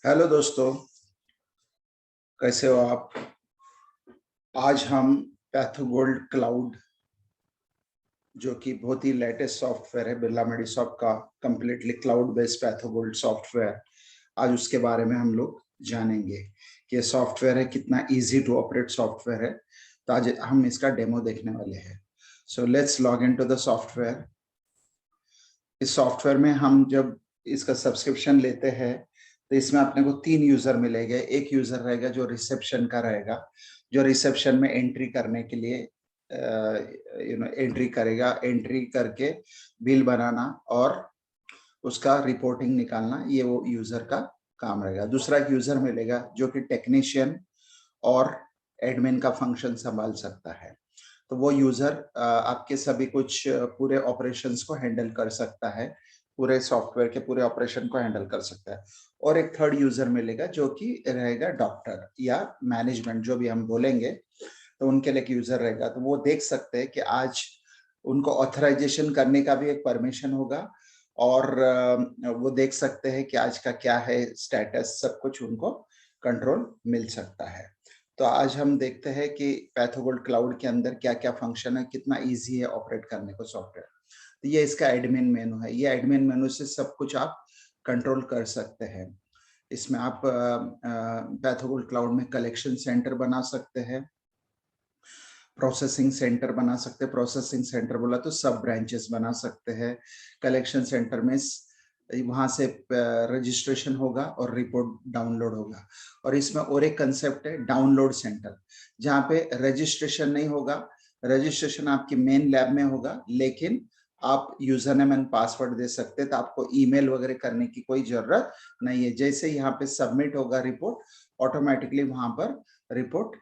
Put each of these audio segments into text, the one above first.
Hello दोस्तों, कैसे हो आप? आज हम पैथोगोल्ड क्लाउड, जो कि बहुत ही लेटेस्ट सॉफ्टवेयर है बिरला मेडिसॉफ्ट का, कंप्लीटली क्लाउड बेस्ड पैथोगोल्ड सॉफ्टवेयर। आज उसके बारे में हम लोग जानेंगे कि ये सॉफ्टवेयर है, कितना इजी टू ऑपरेट सॉफ्टवेयर है। तो आज हम इसका डेमो देखने वाले हैं। So let's log in to the software. इस सॉफ्टवेयर में हम जब इसका सब्सक्रिप्शन लेते हैं तो इसमें अपने को 3 यूजर मिलेंगे। एक यूजर रहेगा जो रिसेप्शन का रहेगा, जो रिसेप्शन में एंट्री करने के लिए एंट्री करेगा, एंट्री करके बिल बनाना और उसका रिपोर्टिंग निकालना, ये वो यूजर का काम रहेगा। दूसरा एक यूजर मिलेगा जो कि टेक्नीशियन और एडमिन का फंक्शन संभाल सकता है। तो वो यूजर आपके सभी कुछ पूरे ऑपरेशंस को हैंडल कर सकता है, पूरे सॉफ्टवेयर के पूरे ऑपरेशन को हैंडल कर सकता है। और एक थर्ड यूजर मिलेगा जो कि रहेगा डॉक्टर या मैनेजमेंट, जो भी हम बोलेंगे, तो उनके लिए एक यूजर रहेगा। तो वो देख सकते हैं कि आज उनको ऑथराइजेशन करने का भी एक परमिशन होगा और वो देख सकते हैं कि आज का क्या है स्टेटस, सब कुछ उनको कंट्रोल मिल सकता है। तो आज हम देखते हैं कि पैथोगोल्ड क्लाउड के अंदर क्या क्या फंक्शन है, कितना इजी है ऑपरेट करने को सॉफ्टवेयर। तो ये इसका एडमिन मेनू है। ये एडमिन मेनू से सब कुछ आप कंट्रोल कर सकते हैं। इसमें आप पैथोगोल्ड क्लाउड में कलेक्शन सेंटर बना सकते हैं, प्रोसेसिंग सेंटर बना सकते हैं। प्रोसेसिंग सेंटर बोला तो सब ब्रांचेस बना सकते हैं। कलेक्शन सेंटर में वहां से रजिस्ट्रेशन होगा और रिपोर्ट डाउनलोड होगा। और इसमें और एक कंसेप्ट है डाउनलोड सेंटर, जहाँ पे रजिस्ट्रेशन नहीं होगा। रजिस्ट्रेशन आपकी मेन लैब में होगा, लेकिन आप यूजर नेम एंड पासवर्ड दे सकते हैं, तो आपको ईमेल वगैरह करने की कोई जरूरत नहीं है। जैसे यहाँ पे सबमिट होगा रिपोर्ट, ऑटोमेटिकली वहां पर रिपोर्ट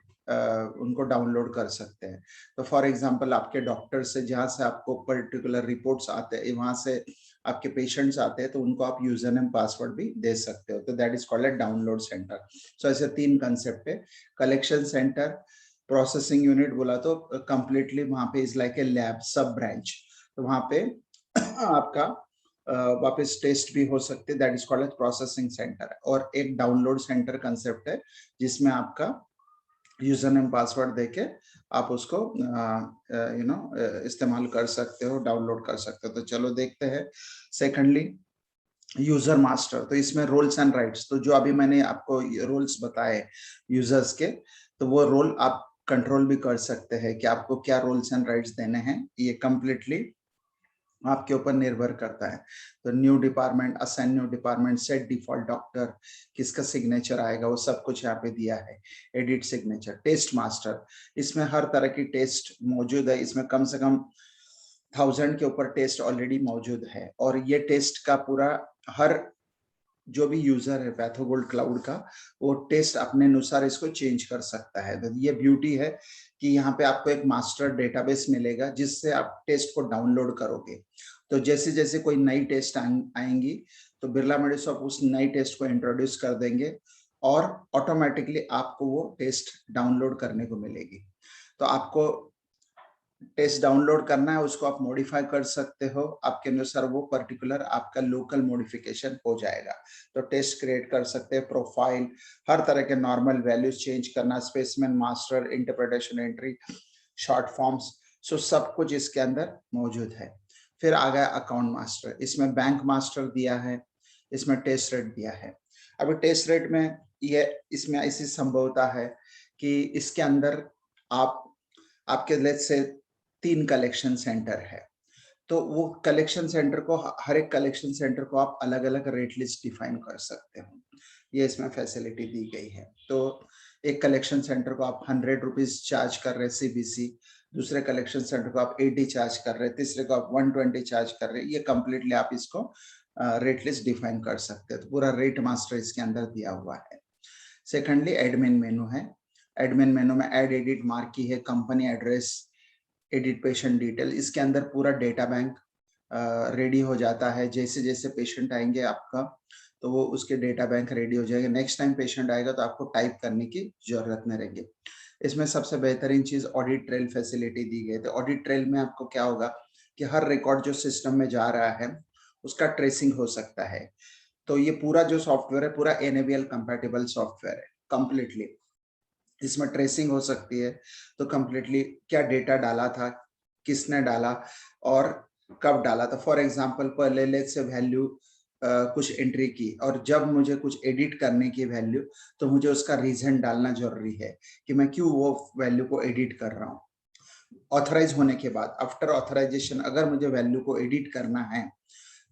उनको डाउनलोड कर सकते हैं। तो फॉर एग्जांपल आपके डॉक्टर से जहाँ से आपको पर्टिकुलर रिपोर्ट्स आते हैं, वहां से आपके पेशेंट्स आते हैं, तो उनको आप यूजर नेम पासवर्ड भी दे सकते हो। तो that is called a download center. So ऐसे 3 कंसेप्ट है। कलेक्शन सेंटर, प्रोसेसिंग यूनिट बोला तो कंप्लीटली वहां पे इज लाइक ए लैब सब ब्रांच। तो वहां पे आपका वापस टेस्ट भी हो सकते, that is called processing centre. और एक डाउनलोड सेंटर कंसेप्ट है, जिसमें आपका यूजर नेम पासवर्ड देके आप उसको इस्तेमाल कर सकते हो, डाउनलोड कर सकते हो। तो चलो देखते हैं। Secondly, user master. तो इसमें रोल्स एंड राइट्स, तो जो अभी मैंने आपको रोल्स बताए यूजर्स के, तो वो रोल आप कंट्रोल भी कर सकते हैं कि आपको क्या रोल्स एंड राइट्स देने हैं। ये कंप्लीटली आपके ऊपर निर्भर करता है। तो new department, assign new department, set default doctor, किसका सिग्नेचर आएगा, वो सब कुछ यहाँ पे दिया है। एडिट सिग्नेचर, टेस्ट मास्टर, इसमें हर तरह की टेस्ट मौजूद है। इसमें कम से कम 1000 के ऊपर टेस्ट ऑलरेडी मौजूद है। और ये टेस्ट का पूरा हर जो भी यूजर है पैथोगोल्ड क्लाउड का, वो टेस्ट अपने अनुसार इसको चेंज कर सकता है। तो ये ब्यूटी है कि यहाँ पे आपको एक मास्टर डेटाबेस मिलेगा, जिससे आप टेस्ट को डाउनलोड करोगे। तो जैसे जैसे कोई नई टेस्ट आएंगी, तो बिरला मेडिसॉफ्ट उस नई टेस्ट को इंट्रोड्यूस कर देंगे और ऑटोमेटिकली आपको वो टेस्ट डाउनलोड करने को मिलेगी। तो आपको टेस्ट डाउनलोड करना है, उसको आप मॉडिफाई कर सकते हो आपके अनुसार, वो पर्टिकुलर आपका लोकल मॉडिफिकेशन हो जाएगा। तो टेस्ट क्रिएट कर सकते हैं, प्रोफाइल, हर तरह के नॉर्मल वैल्यूज चेंज करना, specimen master, interpretation entry, short forms, so सब कुछ इसके अंदर मौजूद है। फिर आ गया अकाउंट मास्टर। इसमें बैंक मास्टर दिया है, इसमें टेस्ट रेट दिया है। अभी टेस्ट रेट में ये इसमें ऐसी संभवता है कि इसके अंदर आप आपके लेट्स से 3 कलेक्शन सेंटर है, तो वो कलेक्शन सेंटर को, हर एक कलेक्शन सेंटर को आप अलग अलग रेट लिस्ट डिफाइन कर सकते हो। ये इसमें फैसिलिटी दी गई है। तो एक कलेक्शन सेंटर को आप 100 रुपीज चार्ज कर रहे हैं सीबीसी, दूसरे कलेक्शन सेंटर को आप 80 चार्ज कर रहे हैं, तीसरे को आप 120 चार्ज कर रहे हैं। ये कंप्लीटली आप इसको रेट लिस्ट डिफाइन कर सकते हैं। तो पूरा रेट मास्टर इसके अंदर दिया हुआ है। सेकेंडली एडमिन मेनू है। एडमिन मेनू में ऐड, एडिट, मार्की है, company address, edit patient detail, इसके अंदर पूरा डेटा बैंक रेडी हो जाता है। जैसे जैसे पेशेंट आएंगे आपका, तो वो उसके डेटा बैंक रेडी हो जाएंगे। नेक्स्ट टाइम पेशेंट आएगा तो आपको टाइप करने की जरूरत नहीं रहेगी। इसमें सबसे बेहतरीन चीज ऑडिट ट्रेल फैसिलिटी दी गई। तो ऑडिट ट्रेल में आपको क्या होगा कि हर रिकॉर्ड जो सिस्टम में जा रहा है, उसका ट्रेसिंग हो सकता है। तो ये पूरा जो सॉफ्टवेयर है पूरा NABL कंपैटिबल सॉफ्टवेयर है कंप्लीटली। इसमें ट्रेसिंग हो सकती है, तो कंप्लीटली क्या डेटा डाला था, किसने डाला और कब डाला था। फॉर एग्जांपल पहले लेट्स से वैल्यू कुछ एंट्री की और जब मुझे कुछ एडिट करने की वैल्यू, तो मुझे उसका रीजन डालना जरूरी है कि मैं क्यों वो वैल्यू को एडिट कर रहा हूँ। ऑथराइज होने के बाद आफ्टर ऑथराइजेशन अगर मुझे वैल्यू को एडिट करना है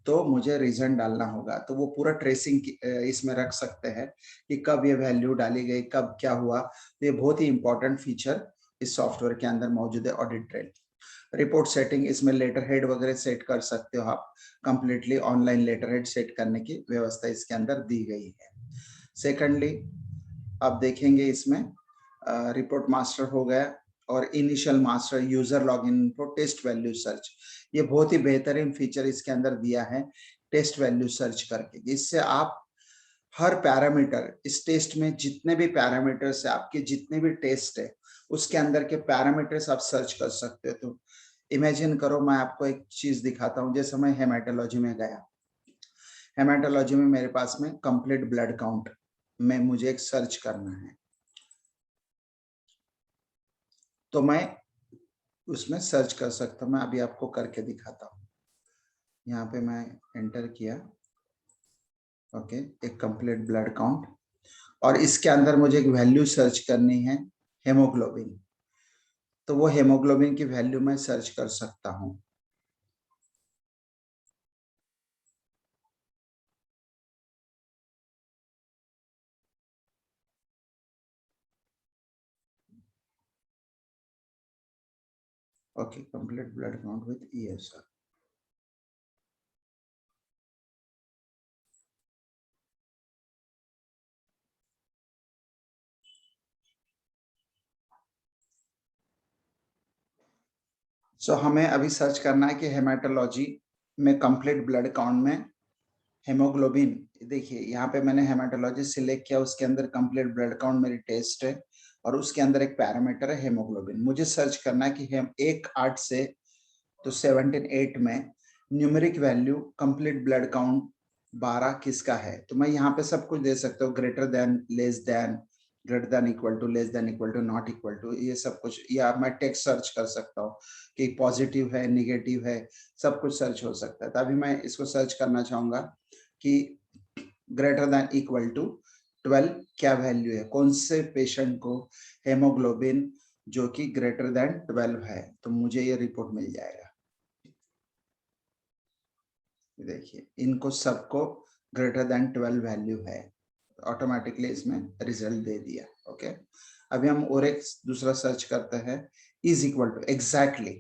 तो मुझे रीजन डालना होगा। तो वो पूरा ट्रेसिंग इसमें रख सकते हैं कि कब ये वैल्यू डाली गई, कब क्या हुआ। तो ये बहुत ही इंपॉर्टेंट फीचर इस सॉफ्टवेयर के अंदर मौजूद है ऑडिट ट्रेल। रिपोर्ट सेटिंग, इसमें लेटर हेड वगैरह सेट कर सकते हो आप। Completely online letter head set करने की व्यवस्था इसके अंदर दी गई है। सेकेंडली आप देखेंगे इसमें रिपोर्ट मास्टर हो गया और initial master, user login for test value search. ये बहुत ही बेहतरीन फीचर इसके अंदर दिया है टेस्ट वैल्यू सर्च करके। इससे आप हर पैरामीटर, इस टेस्ट में जितने भी पैरामीटर्स है, आपके जितने भी टेस्ट है उसके अंदर के पैरामीटर्स आप सर्च कर सकते हो। तो इमेजिन करो, मैं आपको एक चीज दिखाता हूँ। जैसे मैं हेमाटोलॉजी में गया, हेमाटोलॉजी में मेरे पास में कंप्लीट ब्लड काउंट में मुझे एक सर्च करना है, तो मैं उसमें सर्च कर सकता हूँ। मैं अभी आपको करके दिखाता हूँ। यहाँ पे मैं एंटर किया, ओके, एक कंप्लीट ब्लड काउंट, और इसके अंदर मुझे एक वैल्यू सर्च करनी है हेमोग्लोबिन। तो वो हेमोग्लोबिन की वैल्यू मैं सर्च कर सकता हूँ। Okay, complete blood count with ESR। सो हमें अभी सर्च करना है कि हेमाटोलॉजी में कंप्लीट ब्लड काउंट में हेमोग्लोबिन। देखिए यहाँ पे मैंने हेमाटोलॉजी सिलेक्ट किया, उसके अंदर कंप्लीट ब्लड काउंट मेरी टेस्ट है और उसके अंदर एक पैरामीटर है हेमोग्लोबिन। मुझे सर्च करना है कि हम 1-8 से तो 17-8 में numeric value complete blood count 12 किसका है। तो मैं यहाँ पे सब कुछ दे सकता हूँ, greater than, less than, greater than equal to, less than equal to, not equal to, ये सब कुछ। या मैं टेक्स्ट सर्च कर सकता हूँ कि पॉजिटिव है, निगेटिव है, सब कुछ सर्च हो सकता है। तो अभी मैं इसको सर्च करना चाहूंगा कि ग्रेटर देन इक्वल टू 12 क्या वैल्यू है, कौन से पेशेंट को हेमोग्लोबिन जो कि ग्रेटर देन 12 है, तो मुझे ये रिपोर्ट मिल जाएगा। देखिए इनको सबको ग्रेटर देन 12 वैल्यू है, ऑटोमेटिकली इसमें रिजल्ट दे दिया। ओके, अभी हम और एक दूसरा सर्च करते हैं, इज इक्वल टू एग्जैक्टली।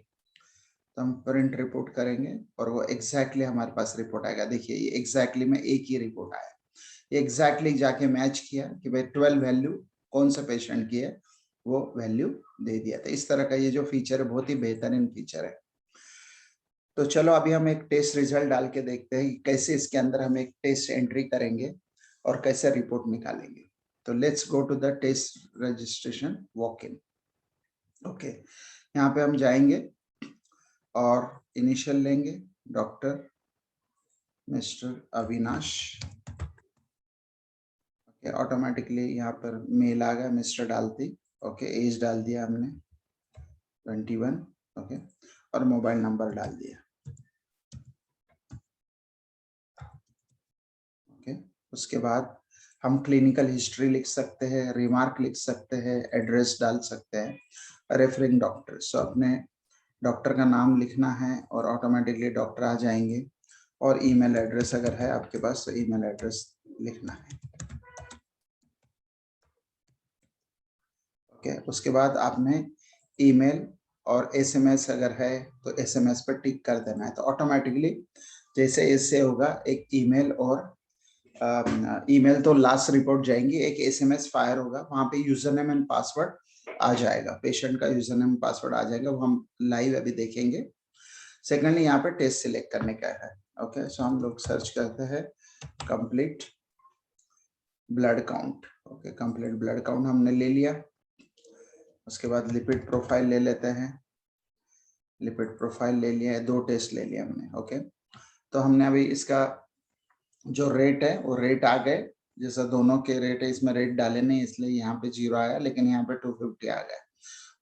तो हम प्रिंट रिपोर्ट करेंगे और वो एग्जैक्टली हमारे पास रिपोर्ट आएगा। देखिए ये एग्जैक्टली में एक ही रिपोर्ट आया, एग्जैक्टली जाके मैच किया कि भाई 12 वैल्यू कौन सा पेशेंट की है, वो वैल्यू दे दिया। तो इस तरह का ये जो फीचर है बहुत ही बेहतरीन फीचर है। तो चलो अभी हम एक टेस्ट रिजल्ट डाल के देखते हैं कि कैसे इसके अंदर हम एक टेस्ट एंट्री करेंगे और कैसे रिपोर्ट निकालेंगे। तो let's go to the test registration walk in. Okay, यहाँ पे हम जाएंगे और इनिशियल लेंगे doctor mister Avinash. Okay, automatically यहाँ पर मेल आ गया, मिस्टर डालती। ओके, एज डाल दिया हमने 21। ओके, और मोबाइल नंबर डाल दिया। ओके, उसके बाद हम क्लिनिकल हिस्ट्री लिख सकते हैं, रिमार्क लिख सकते हैं, एड्रेस डाल सकते हैं, रेफरिंग डॉक्टर। सो अपने डॉक्टर का नाम लिखना है और ऑटोमेटिकली डॉक्टर आ जाएंगे, और ईमेल एड्रेस अगर है आपके पास तो ईमेल एड्रेस लिखना है। ओके, उसके बाद आपने ईमेल और SMS अगर है तो SMS पर टिक कर देना है। तो ऑटोमेटिकली जैसे इससे होगा, एक ईमेल और ईमेल तो लास्ट रिपोर्ट जाएंगी, एक SMS फायर होगा, वहां पे यूजर नेम एंड पासवर्ड आ जाएगा, पेशेंट का यूजर नेम पासवर्ड आ जाएगा, वो हम लाइव अभी देखेंगे। सेकेंडली यहाँ पे टेस्ट सिलेक्ट करने का है। ओके, सो हम लोग सर्च करते हैं complete blood count. Okay, complete blood count हमने ले लिया। उसके बाद लिपिड प्रोफाइल ले लेते हैं, लिपिड प्रोफाइल ले लिया है, 2 टेस्ट ले लिया हमने। ओके, तो हमने अभी इसका जो रेट है वो रेट आ गए, जैसा दोनों के रेट है, इसमें रेट डाले नहीं इसलिए यहाँ पे 0 आया, लेकिन यहाँ पे 250 आ गया।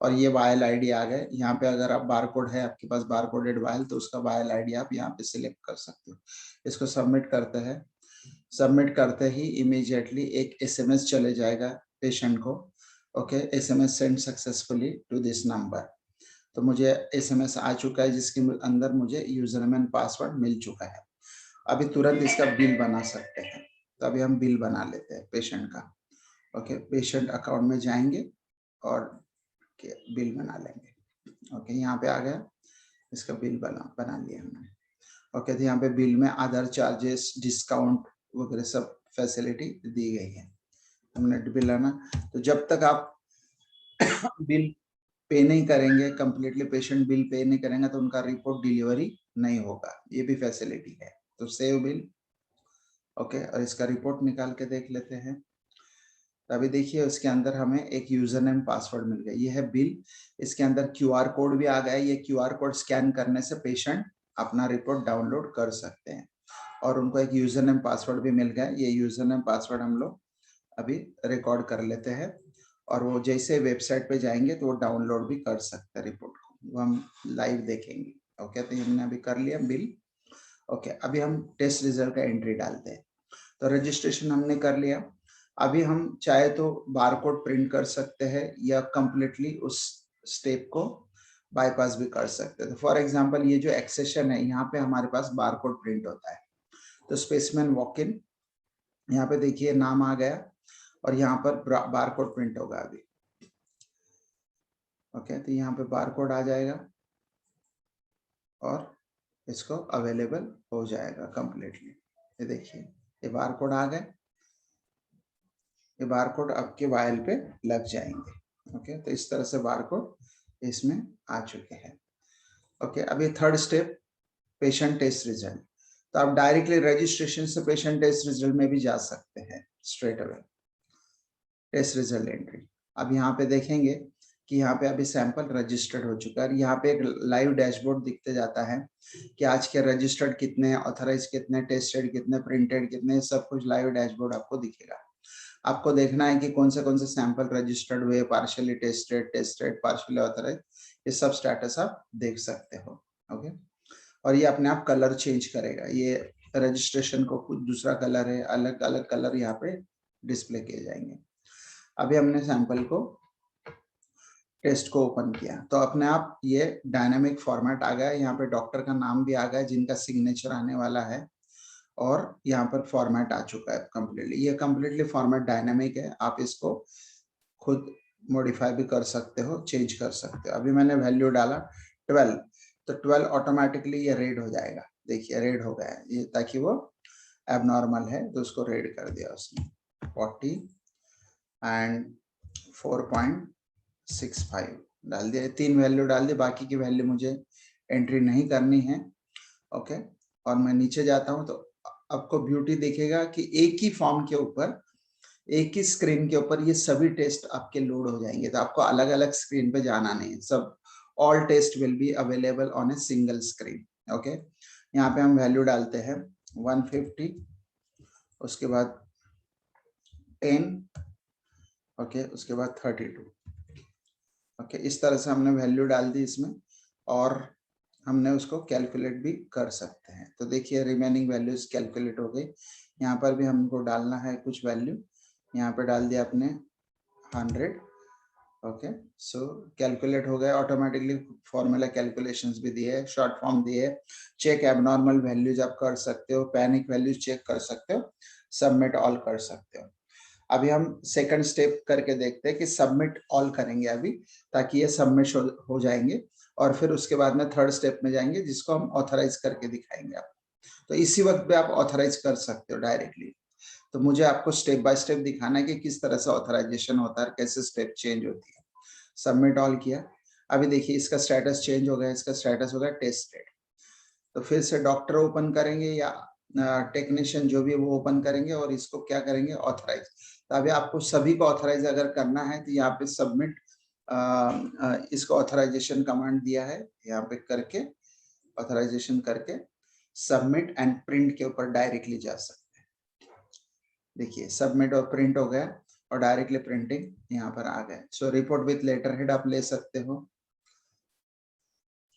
और ये वायल आईडी आ गए। यहाँ पे अगर आप बारकोड है आपके पास, बारकोडेड वायल, तो उसका वायल आईडी आप यहाँ पे सिलेक्ट कर सकते हो। इसको सबमिट करते हैं। सबमिट करते ही इमीडिएटली एक एसएमएस चले जाएगा पेशेंट को। Okay, SMS send successfully to this number. तो मुझे एसएमएस आ चुका है जिसके अंदर मुझे यूजर नेम एंड पासवर्ड मिल चुका है। अभी तुरंत इसका बिल बना सकते हैं। तो अभी हम बिल बना लेते हैं पेशेंट का। ओके, पेशेंट अकाउंट में जाएंगे और बिल बना लेंगे। ओके, यहाँ पे आ गया, इसका बिल बना लिया हमने। ओके, तो यहाँ पे बिल में आधार चार्जेस, डिस्काउंट वगैरह सब फैसिलिटी दी गई है। हमने बिल आना, तो जब तक आप बिल पे नहीं करेंगे, कंप्लीटली पेशेंट बिल पे नहीं करेंगे, तो उनका रिपोर्ट डिलीवरी नहीं होगा। ये भी फैसिलिटी है। तो सेव बिल। ओके, और इसका रिपोर्ट निकाल के देख लेते हैं। तो अभी देखिए उसके अंदर हमें एक यूजर नेम पासवर्ड मिल गया। ये है बिल। इसके अंदर क्यूआर कोड भी आ गया। ये क्यूआर कोड स्कैन करने से पेशेंट अपना रिपोर्ट डाउनलोड कर सकते हैं। और उनको एक यूजर नेम पासवर्ड भी मिल गया। ये यूजर नेम पासवर्ड हम लोग अभी रिकॉर्ड कर लेते हैं, और वो जैसे वेबसाइट पे जाएंगे तो वो डाउनलोड भी कर सकते हैं रिपोर्ट को, वो हम लाइव देखेंगे। ओके, तो हमने अभी कर लिया बिल। ओके, अभी हम टेस्ट रिजल्ट का एंट्री डालते हैं। तो रजिस्ट्रेशन हमने कर लिया। अभी हम चाहे तो बारकोड प्रिंट कर सकते हैं या कंप्लीटली उस स्टेप को बाईपास भी कर सकते हैं। तो फॉर एग्जांपल ये जो एक्सेशन है, यहाँ पे हमारे पास बारकोड प्रिंट होता है। तो स्पेसिमेन वॉक इन, यहाँ पे देखिए नाम आ गया और यहाँ पर बारकोड प्रिंट होगा अभी। ओके, तो यहाँ पे बारकोड आ जाएगा और इसको अवेलेबल हो जाएगा कंप्लीटली। ये देखिए ये बारकोड आ गए। ये बारकोड आपके वायल पे लग जाएंगे। ओके, तो इस तरह से बारकोड इसमें आ चुके हैं। ओके, अभी third step, patient test result. तो आप डायरेक्टली रजिस्ट्रेशन से पेशेंट टेस्ट रिजल्ट में भी जा सकते हैं straight away. Test result entry. अब यहाँ पे देखेंगे कि यहाँ पे अभी सैंपल रजिस्टर्ड हो चुका है। यहाँ पे एक लाइव डैशबोर्ड दिखते जाता है कि आज के रजिस्टर्ड कितने, ऑथराइज कितने, टेस्टेड कितने, प्रिंटेड कितने, सब कुछ लाइव डैशबोर्ड आपको दिखेगा। आपको देखना है कि कौन से सैंपल रजिस्टर्ड हुए, पार्शियली टेस्टेड, पार्शियली ऑथराइज, ये सब स्टेटस आप देख सकते हो। ओके, और ये अपने आप कलर चेंज करेगा। ये रजिस्ट्रेशन को कुछ दूसरा कलर है, अलग अलग कलर यहाँ पे डिस्प्ले किए जाएंगे। अभी हमने सैंपल को, टेस्ट को ओपन किया तो अपने आप ये डायनामिक फॉर्मेट आ गया। यहाँ पे डॉक्टर का नाम भी आ गया जिनका सिग्नेचर आने वाला है, और यहाँ पर फॉर्मेट आ चुका है कंप्लीटली। ये कंप्लीटली फॉर्मेट डायनामिक है, आप इसको खुद मॉडिफाई भी कर सकते हो, चेंज कर सकते हो। अभी मैंने वैल्यू डाला 12, तो 12 ऑटोमेटिकली ये रेड हो जाएगा। देखिए रेड हो गया है ये, ताकि वो एबनॉर्मल है तो उसको रेड कर दिया उसने। 40 एंड 4.65 डाल दिया। 3 वैल्यू डाल दी, बाकी की वैल्यू मुझे एंट्री नहीं करनी है। ओके, और मैं नीचे जाता हूं तो आपको ब्यूटी दिखेगा कि एक ही फॉर्म के ऊपर, एक ही स्क्रीन के ऊपर ये सभी टेस्ट आपके लोड हो जाएंगे। तो आपको अलग अलग स्क्रीन पे जाना नहीं है, सब all test will be available on a single screen. Okay, यहाँ पे हम वैल्यू डालते हैं 150, उसके बाद 10, ओके, उसके बाद 32। ओके, इस तरह से हमने वैल्यू डाल दी इसमें, और हमने उसको कैलकुलेट भी कर सकते हैं। तो देखिए रिमेनिंग वैल्यूज कैलकुलेट हो गई। यहाँ पर भी हमको डालना है कुछ वैल्यू, यहाँ पे डाल दिया आपने 100। ओके, सो कैलकुलेट हो गया ऑटोमेटिकली। फॉर्मूला कैलकुलेशंस भी दिए, शॉर्ट फॉर्म दिए, चेक एबनॉर्मल वैल्यूज आप कर सकते हो, पैनिक वैल्यूज चेक कर सकते हो, सबमिट ऑल कर सकते हो। अभी हम सेकंड स्टेप करके देखते हैं कि सबमिट ऑल करेंगे अभी, ताकि ये सबमिट हो जाएंगे, और फिर उसके बाद में थर्ड स्टेप में जाएंगे जिसको हम ऑथराइज करके दिखाएंगे आप। तो इसी वक्त पे आप ऑथराइज कर सकते हो डायरेक्टली। तो मुझे आपको स्टेप बाय स्टेप दिखाना है कि किस तरह से ऑथराइजेशन होता है, कैसे स्टेप चेंज होती है। सबमिट ऑल किया। अभी देखिए इसका स्टेटस चेंज हो गया, इसका स्टेटस हो गया टेस्टेड। तो फिर से डॉक्टर ओपन करेंगे या टेक्नीशियन जो भी वो ओपन करेंगे, और इसको क्या करेंगे, ऑथराइज। तो अभी आपको सभी को ऑथराइज अगर करना है तो यहाँ पे सबमिट, इसको ऑथराइजेशन कमांड दिया है, यहाँ पे करके ऑथराइजेशन करके सबमिट एंड प्रिंट के ऊपर डायरेक्टली जा सकते देखिए सबमिट और प्रिंट हो गया और डायरेक्टली प्रिंटिंग यहाँ पर आ गए। So report with letter head आप ले सकते हो।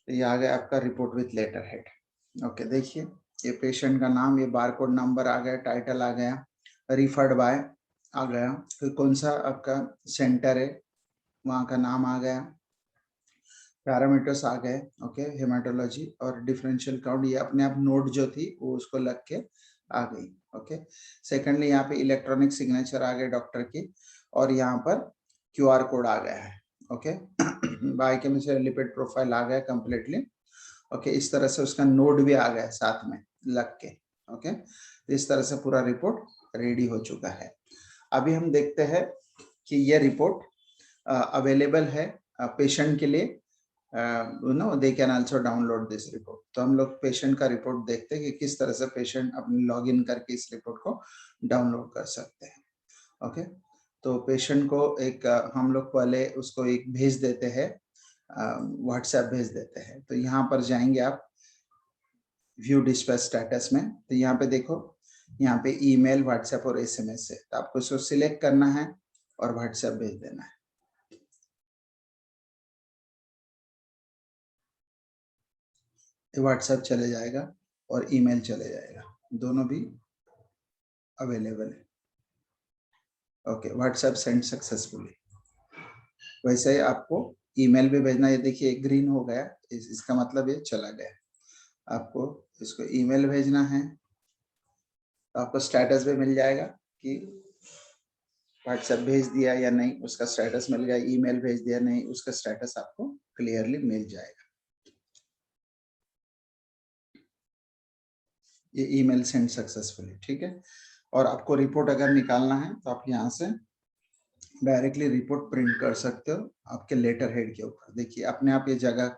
ये आ गया आपका report with letter head. Okay, देखिए ये पेशेंट का नाम, ये बारकोड नंबर आ गया, टाइटल आ गया, रिफर्ड बाय आ गया, फिर कौन सा आपका सेंटर है वहाँ का नाम आ गया, पैरामीटर्स आ गए। ओके, हेमाटोलॉजी और डिफरेंशियल काउंट, ये अपने आप नोट जो थी वो उसको लग के आ गई। ओके, सेकेंडली यहाँ पे इलेक्ट्रॉनिक सिग्नेचर आ गए डॉक्टर की, और यहाँ पर क्यूआर कोड आ गया है। ओके, बायोकेमिस्ट्री लिपिड प्रोफाइल आ गया कंप्लीटली। ओके, इस तरह से उसका नोट भी आ गया साथ में लग के। ओके, तो इस तरह से पूरा रिपोर्ट रेडी हो चुका है। अभी हम देखते हैं कि ये रिपोर्ट अवेलेबल है पेशेंट के लिए। They can also download this report. तो हम लोग पेशेंट का रिपोर्ट देखते हैं कि किस तरह से पेशेंट अपने लॉगिन करके इस रिपोर्ट को डाउनलोड कर सकते हैं। ओके, तो पेशेंट को एक हम लोग पहले उसको एक भेज देते हैं, व्हाट्सएप भेज देते हैं। तो यहाँ पर जाएंगे आप व्यू डिस्पैच स्टेटस में, तो यहाँ पे देखो, यहाँ पे ईमेल, व्हाट्सएप और एसएमएस है। तो आपको इसको सिलेक्ट करना है और व्हाट्सएप भेज देना है। व्हाट्सएप चले जाएगा और ईमेल चले जाएगा, दोनों भी अवेलेबल है। Okay, WhatsApp send successfully. वैसे ही आपको ईमेल भी भेजना है। ये देखिए ग्रीन हो गया, इसका मतलब ये चला गया। आपको इसको ईमेल भेजना है, तो आपको स्टेटस भी मिल जाएगा कि व्हाट्सएप भेज दिया या नहीं, उसका स्टेटस मिल गया। ईमेल भेज दिया नहीं, उसका स्टेटस आपको क्लियरली मिल जाएगा। ये ईमेल सेंड सक्सेसफुली, ठीक है। और आपको रिपोर्ट अगर निकालना है तो आप यहाँ से डायरेक्टली रिपोर्ट प्रिंट कर सकते हो आपके लेटर हेड के ऊपर। देखिए अपने आप ये जगह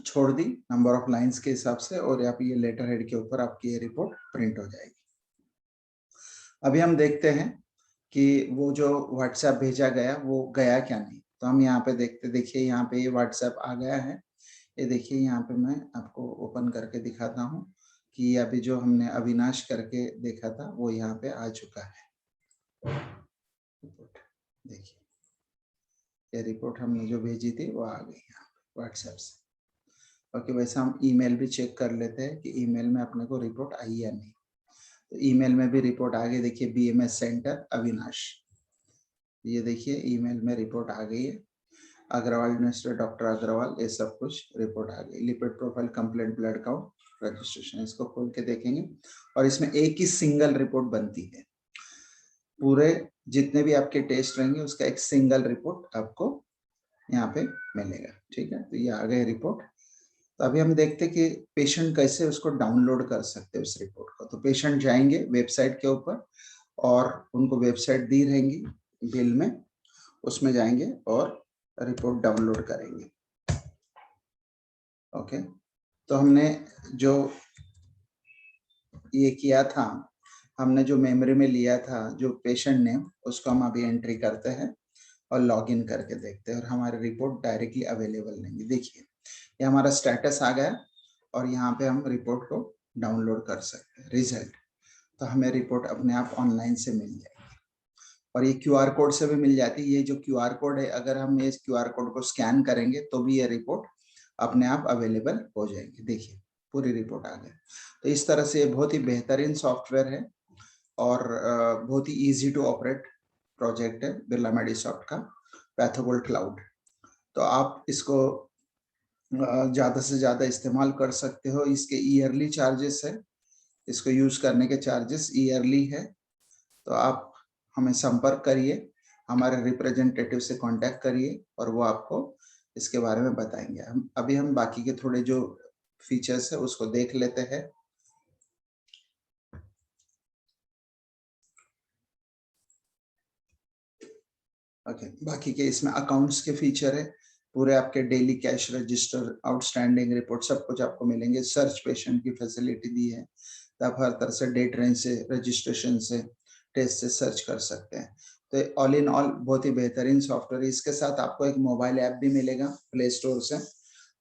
छोड़ दी नंबर ऑफ लाइंस के हिसाब से, और आप ये लेटर हेड के ऊपर आपकी ये रिपोर्ट प्रिंट हो जाएगी। अभी हम देखते हैं कि वो जो व्हाट्सएप भेजा गया वो गया क्या नहीं। तो हम यहाँ पे देखते, देखिए यहाँ पे ये व्हाट्सएप आ गया है। ये देखिए यहाँ पे मैं आपको ओपन करके दिखाता हूँ कि अभी जो हमने अविनाश करके देखा था वो यहाँ पे आ चुका है। देखिए ये रिपोर्ट हमने जो भेजी थी वो आ गई यहाँ पे व्हाट्सएप से। ओके, वैसे हम ईमेल भी चेक कर लेते हैं कि ईमेल में अपने को रिपोर्ट आई या नहीं। तो ईमेल में भी रिपोर्ट आ गई। देखिए बीएमएस सेंटर अविनाश, ये देखिए ईमेल में रिपोर्ट आ गई है। अग्रवाल यूनिवर्सिटी, डॉक्टर अग्रवाल, ये सब कुछ रिपोर्ट आ गई। Lipid profile, complete blood count, registration, इसको खोल के देखेंगे और इसमें एक ही सिंगल रिपोर्ट बनती है। पूरे जितने भी आपके टेस्ट रहेंगे उसका एक सिंगल रिपोर्ट आपको यहाँ पे मिलेगा, ठीक है। तो ये आ गए रिपोर्ट। तो अभी हम देखते हैं कि पेशेंट कैसे उसको डाउनलोड कर सकते हैं उस रिपोर्ट को। तो पेशेंट जाएंगे वेबसाइट के ऊपर और उनको वेबसाइट दी रहेंगी बिल में, उसमें जाएंगे और रिपोर्ट डाउनलोड करेंगे। ओके, तो हमने जो ये किया था, हमने जो मेमोरी में लिया था जो पेशेंट नेम, उसको हम अभी एंट्री करते हैं और लॉगिन करके देखते हैं और हमारी रिपोर्ट डायरेक्टली अवेलेबल नहीं। देखिए ये हमारा स्टेटस आ गया और यहाँ पे हम रिपोर्ट को डाउनलोड कर सकते हैं। रिजल्ट, तो हमें रिपोर्ट अपने आप ऑनलाइन से मिल जाएगी और ये क्यूआर कोड से भी मिल जाती है। ये जो क्यूआर कोड है, अगर हम इस क्यूआर कोड को स्कैन करेंगे तो भी ये रिपोर्ट अपने आप अवेलेबल हो जाएगी। देखिए पूरी रिपोर्ट आ गई। तो इस तरह से ये बहुत ही बेहतरीन सॉफ्टवेयर है और बहुत ही इजी टू ऑपरेट प्रोजेक्ट है बिरला मेडिसॉफ्ट का पैथोगोल्ड क्लाउड। तो आप इसको ज़्यादा से ज़्यादा इस्तेमाल कर सकते हो। इसके ईयरली चार्जेस है, इसको यूज करने के चार्जेस ईयरली है। तो आप हमें संपर्क करिए, हमारे रिप्रेजेंटेटिव से कांटेक्ट करिए और वो आपको इसके बारे में बताएंगे। हम बाकी के थोड़े जो फीचर्स है उसको देख लेते हैं। ओके, बाकी के इसमें अकाउंट्स के फीचर है, पूरे आपके daily cash register, outstanding report, सब कुछ आपको मिलेंगे। सर्च पेशेंट की फैसिलिटी दी है, तो आप हर तरह से डेट रेंज से, रजिस्ट्रेशन से, टेस्ट से सर्च कर सकते हैं। तो ऑल इन ऑल बहुत ही बेहतरीन सॉफ्टवेयर। इसके साथ आपको एक मोबाइल ऐप भी मिलेगा प्ले स्टोर से,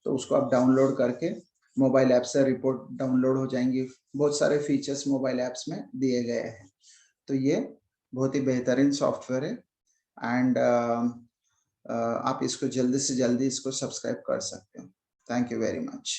तो उसको आप डाउनलोड करके मोबाइल ऐप से रिपोर्ट डाउनलोड हो जाएंगी। बहुत सारे फीचर्स मोबाइल ऐप्स में दिए गए हैं। तो ये बहुत ही बेहतरीन सॉफ्टवेयर है एंड आप इसको जल्दी से जल्दी इसको सब्सक्राइब कर सकते हो। Thank you very much.